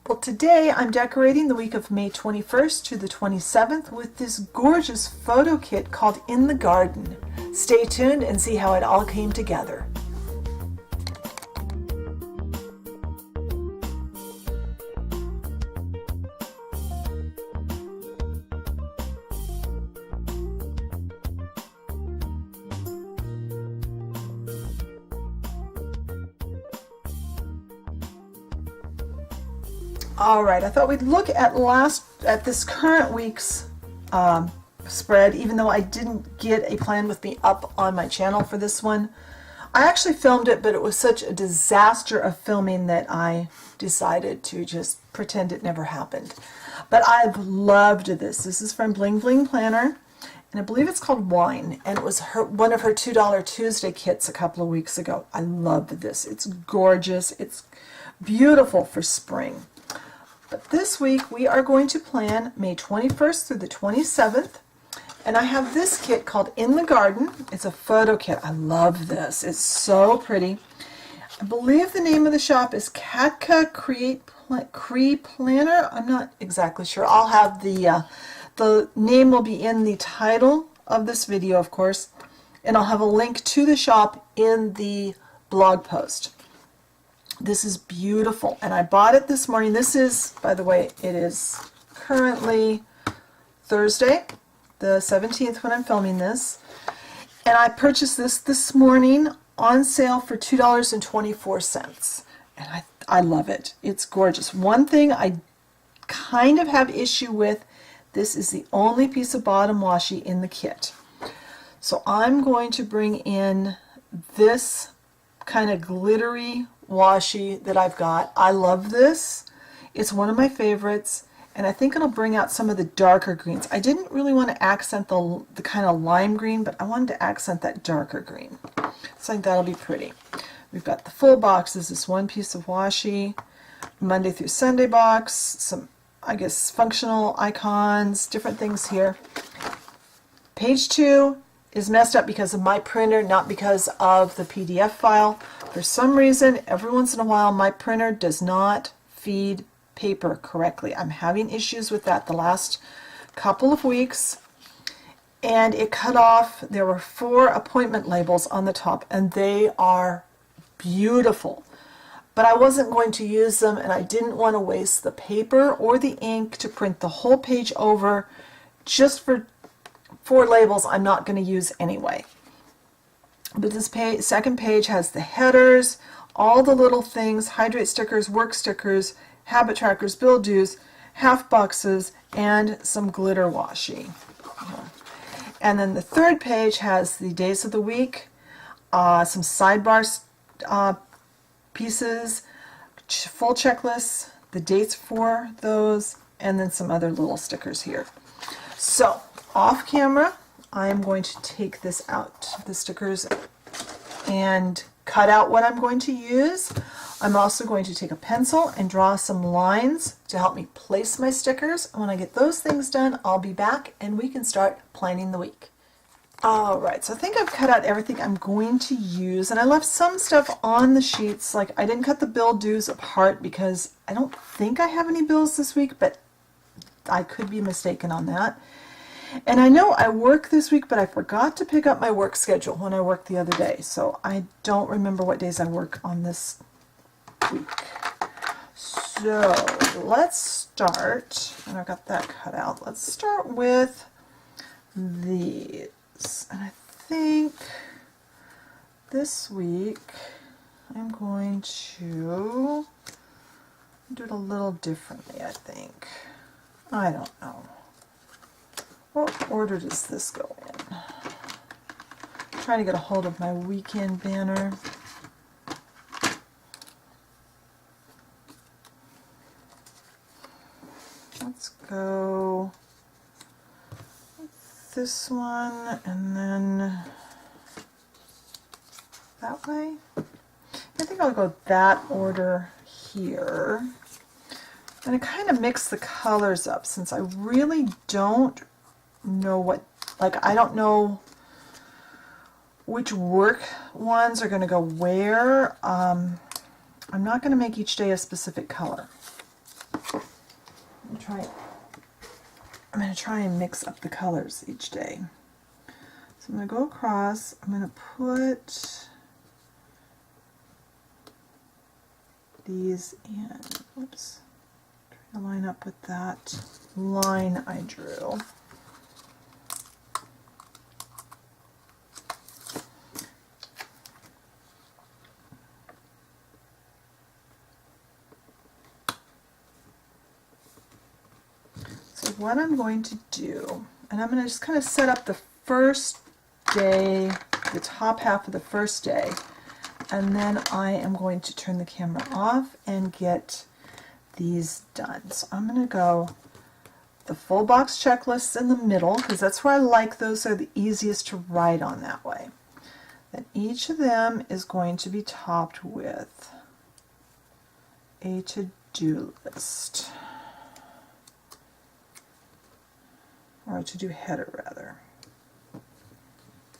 Well, today I'm decorating the week of May 21st to the 27th with this gorgeous photo kit called In the Garden. Stay tuned and see how it all came together. All right, I thought we'd look at this current week's spread, even though I didn't get a plan with me up on my channel for this one. I actually filmed it, but it was such a disaster of filming that I decided to just pretend it never happened. But I've loved this. This is from Bling Bling Planner, and I believe it's called Wine, and it was one of her $2 Tuesday kits a couple of weeks ago. I loved this. It's gorgeous. It's beautiful for spring. But this week we are going to plan May 21st through the 27th, and I have this kit called In the Garden. It's a photo kit. I love this. It's so pretty. I believe the name of the shop is KatkaCreaPlanner. I'm not exactly sure. I'll have the name will be in the title of this video, of course, and I'll have a link to the shop in the blog post. This is beautiful, and I bought it this morning. This is, by the way, it is currently Thursday, the 17th when I'm filming this, and I purchased this morning on sale for $2.24, and I love it. It's gorgeous. One thing I kind of have issue with, this is the only piece of bottom washi in the kit. So I'm going to bring in this kind of glittery washi that I've got. I love this. It's one of my favorites, and I think it'll bring out some of the darker greens. I didn't really want to accent the kind of lime green, but I wanted to accent that darker green. So I think that'll be pretty. We've got the full box. This is one piece of washi, Monday through Sunday box, some, I guess, functional icons, different things here. Page 2 is messed up because of my printer, not because of the PDF file. For some reason, every once in a while, my printer does not feed paper correctly. I'm having issues with that the last couple of weeks, and it cut off. There were 4 appointment labels on the top, and they are beautiful. But I wasn't going to use them, and I didn't want to waste the paper or the ink to print the whole page over just for 4 labels I'm not going to use anyway. But this second page has the headers, all the little things, hydrate stickers, work stickers, habit trackers, bill dues, half boxes, and some glitter washi. And then the third page has the days of the week, some sidebar pieces, full checklists, the dates for those, and then some other little stickers here. So off camera, I am going to take this out, the stickers, and cut out what I'm going to use. I'm also going to take a pencil and draw some lines to help me place my stickers. And when I get those things done, I'll be back and we can start planning the week. Alright, so I think I've cut out everything I'm going to use, and I left some stuff on the sheets. Like, I didn't cut the bill dues apart because I don't think I have any bills this week, but I could be mistaken on that. And I know I work this week, but I forgot to pick up my work schedule when I worked the other day. So I don't remember what days I work on this week. So let's start, and I've got that cut out. Let's start with these. And I think this week I'm going to do it a little differently, I think. I don't know. What order does this go in? I'm trying to get a hold of my weekend banner. Let's go with this one and then that way. I think I'll go that order here. And I kind of mix the colors up since I really don't know what, like, I don't know which work ones are going to go where. I'm not going to make each day a specific color. I'm going to try and mix up the colors each day. So I'm going to go across, I'm going to put these in, whoops, try to line up with that line I drew. So what I'm going to do, and I'm going to just kind of set up the first day, the top half of the first day, and then I am going to turn the camera off and get these done. So I'm going to go the full box checklists in the middle, because that's where I like those, are the easiest to write on that way. Then each of them is going to be topped with a to-do list, or a to-do header rather.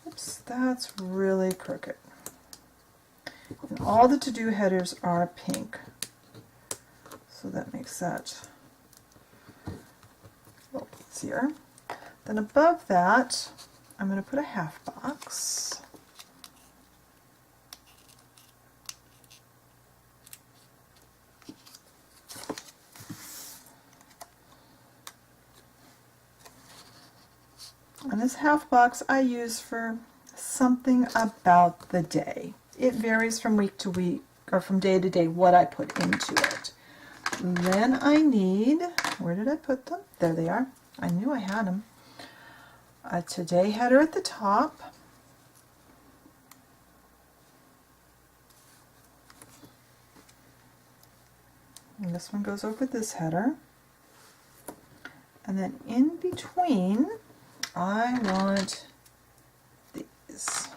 Oops, that's really crooked. And all the to-do headers are pink, so that makes that a little easier. Then above that, I'm going to put a half box. And this half box I use for something about the day. It varies from week to week, or from day to day, what I put into it. Then I need, where did I put them? There they are. I knew I had them. A today header at the top. And this one goes over this header. And then in between, I want these.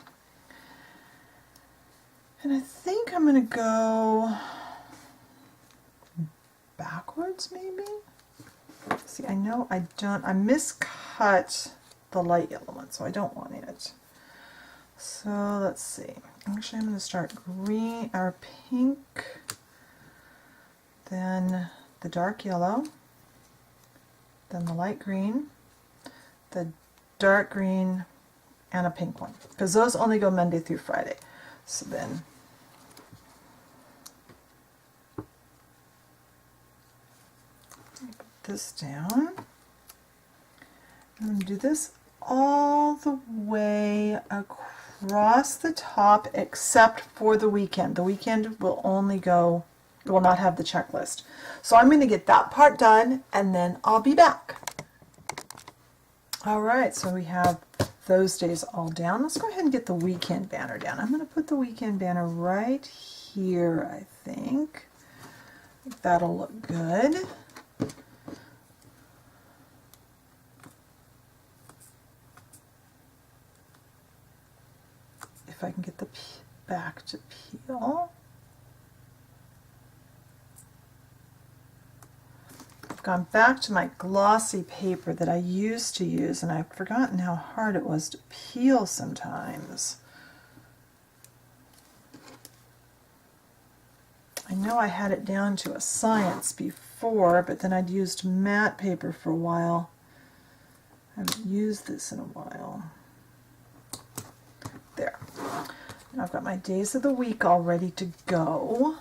And I think I'm going to go backwards maybe? See, I know I miscut the light yellow one, so I don't want it. So let's see. Actually, I'm going to start green or pink, then the dark yellow, then the light green, the dark green, and a pink one, because those only go Monday through Friday. So then put this down. I'm going to do this all the way across the top except for the weekend. The weekend will only go, it will not have the checklist. So I'm going to get that part done and then I'll be back. Alright, so we have those days all down. Let's go ahead and get the weekend banner down. I'm going to put the weekend banner right here, I think. That'll look good. If I can get the back to peel. I've gone back to my glossy paper that I used to use, and I've forgotten how hard it was to peel sometimes. I know I had it down to a science before, but then I'd used matte paper for a while. I haven't used this in a while. There. Now I've got my days of the week all ready to go.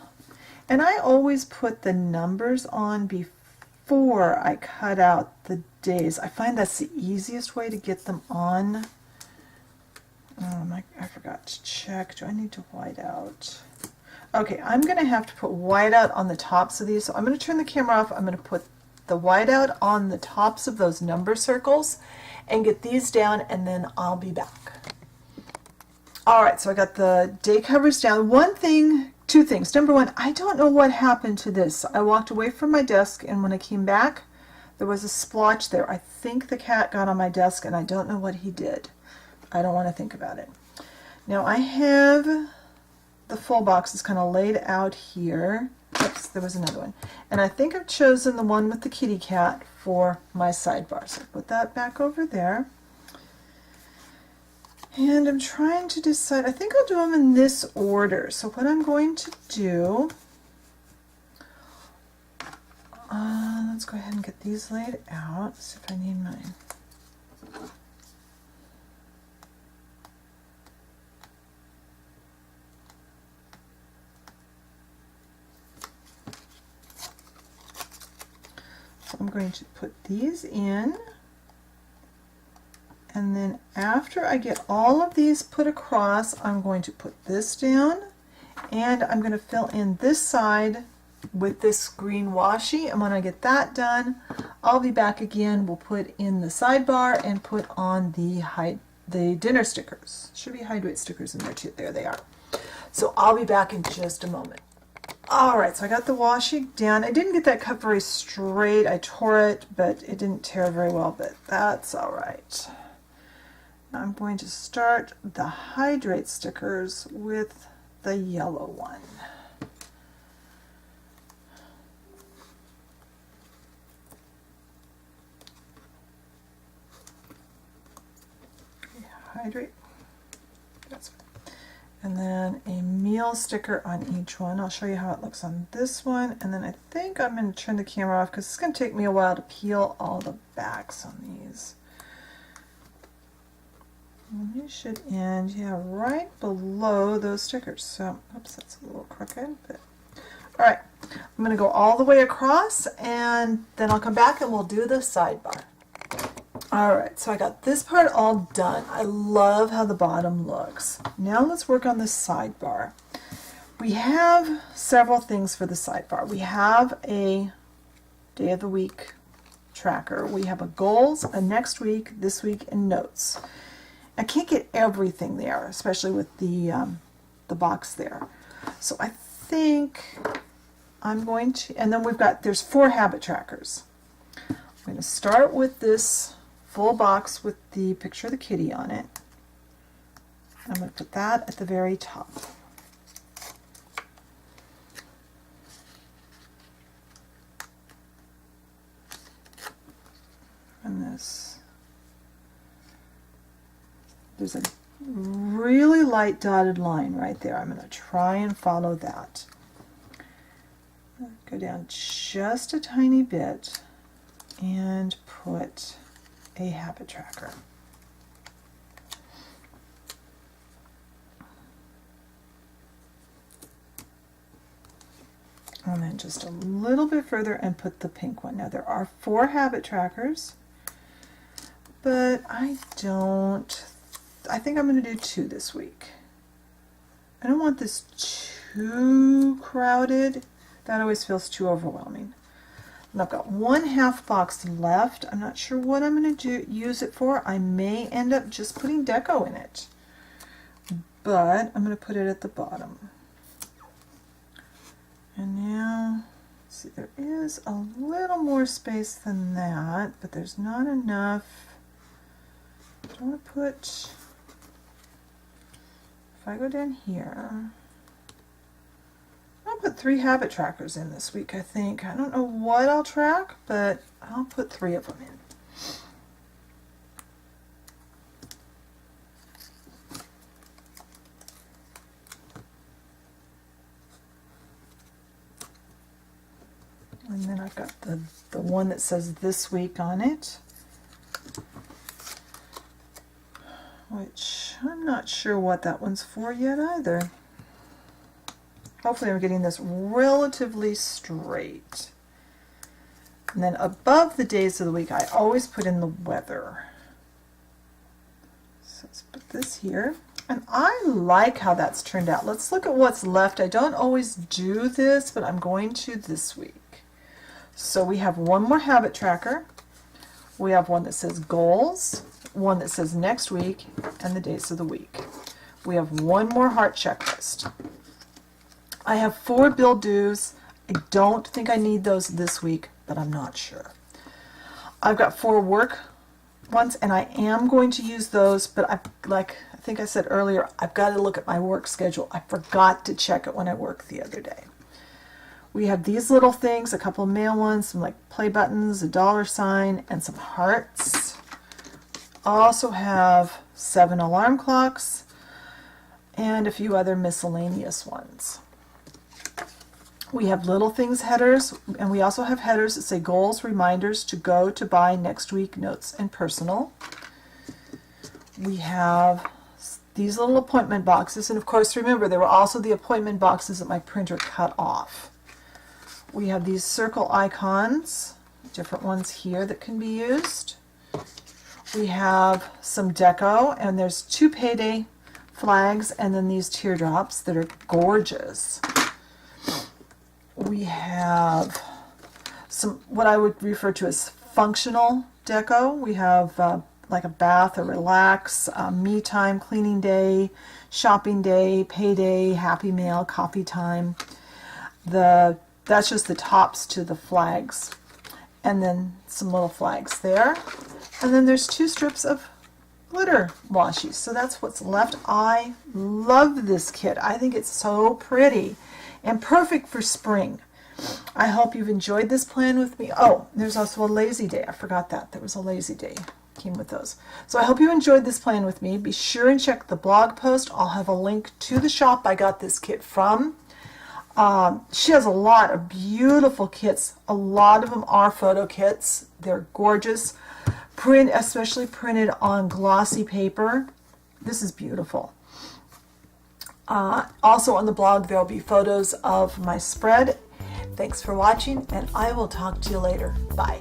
And I always put the numbers on before I cut out the days. I find that's the easiest way to get them on. I forgot to check. Do I need to white out? Okay, I'm going to have to put whiteout on the tops of these. So I'm going to turn the camera off. I'm going to put the whiteout on the tops of those number circles and get these down, and then I'll be back. Alright, so I got the day covers down. Two things. Number one, I don't know what happened to this. I walked away from my desk, and when I came back, there was a splotch there. I think the cat got on my desk, and I don't know what he did. I don't want to think about it. Now I have the full boxes kind of laid out here. Oops, there was another one. And I think I've chosen the one with the kitty cat for my sidebar. So put that back over there. And I'm trying to decide, I think I'll do them in this order. So what I'm going to do, let's let's go ahead and get these laid out. See if I need mine. So I'm going to put these in, and then after I get all of these put across, I'm going to put this down, and I'm going to fill in this side with this green washi, and when I get that done, I'll be back again. We'll put in the sidebar and put on the dinner stickers. Should be hydrate stickers in there too. There they are. So I'll be back in just a moment. Alright, so I got the washi down. I didn't get that cut very straight. I tore it, but it didn't tear very well, but that's alright. Now I'm going to start the hydrate stickers with the yellow one. Hydrate. That's fine. And then a meal sticker on each one. I'll show you how it looks on this one, and then I think I'm going to turn the camera off because it's going to take me a while to peel all the backs on these. And these should end, yeah, right below those stickers. So, oops, that's a little crooked, but all right. I'm going to go all the way across, and then I'll come back and we'll do the sidebar. Alright, so I got this part all done. I love how the bottom looks. Now let's work on the sidebar. We have several things for the sidebar. We have a day of the week tracker. We have a goals, a next week, this week, and notes. I can't get everything there, especially with the box there. So I think I'm going to, and then there's 4 habit trackers. I'm going to start with this full box with the picture of the kitty on it. I'm going to put that at the very top. And there's a really light dotted line right there. I'm going to try and follow that. Go down just a tiny bit and put a habit tracker. And then just a little bit further and put the pink one. Now there are 4 habit trackers, but I think I'm going to do 2 this week. I don't want this too crowded. That always feels too overwhelming. And I've got 1/2 box left. I'm not sure what I'm going to use it for. I may end up just putting deco in it, but I'm going to put it at the bottom. And now, see, there is a little more space than that, but there's not enough. I want to put, if I go down here, I'll put 3 habit trackers in this week, I think. I don't know what I'll track, but I'll put 3 of them in. And then I've got the one that says this week on it, which I'm not sure what that one's for yet either. Hopefully I'm getting this relatively straight. And then above the days of the week, I always put in the weather. So let's put this here. And I like how that's turned out. Let's look at what's left. I don't always do this, but I'm going to this week. So we have 1 more habit tracker. We have one that says goals, one that says next week, and the days of the week. We have 1 more heart checklist. I have 4 bill dues. I don't think I need those this week, but I'm not sure. I've got 4 work ones, and I am going to use those, but like I think I said earlier, I've got to look at my work schedule. I forgot to check it when I worked the other day. We have these little things, a couple of mail ones, some like play buttons, a $sign, and some hearts. I also have 7 alarm clocks and a few other miscellaneous ones. We have little things headers, and we also have headers that say goals, reminders, to go, to buy, next week, notes, and personal. We have these little appointment boxes, and of course remember there were also the appointment boxes that my printer cut off. We have these circle icons, different ones here that can be used. We have some deco, and there's 2 payday flags and then these teardrops that are gorgeous. We have some what I would refer to as functional deco. We have like a bath, a relax, me time, cleaning day, shopping day, payday, happy mail, coffee time. That's just the tops to the flags. And then some little flags there. And then there's 2 strips of glitter washi. So that's what's left. I love this kit. I think it's so pretty and perfect for spring. I hope you've enjoyed this plan with me. Oh, there's also a lazy day. I forgot that. There was a lazy day. Came with those. So I hope you enjoyed this plan with me. Be sure and check the blog post. I'll have a link to the shop I got this kit from. She has a lot of beautiful kits. A lot of them are photo kits. They're gorgeous. Especially printed on glossy paper. This is beautiful. Also on the blog there will be photos of my spread. Thanks for watching, and I will talk to you later. Bye.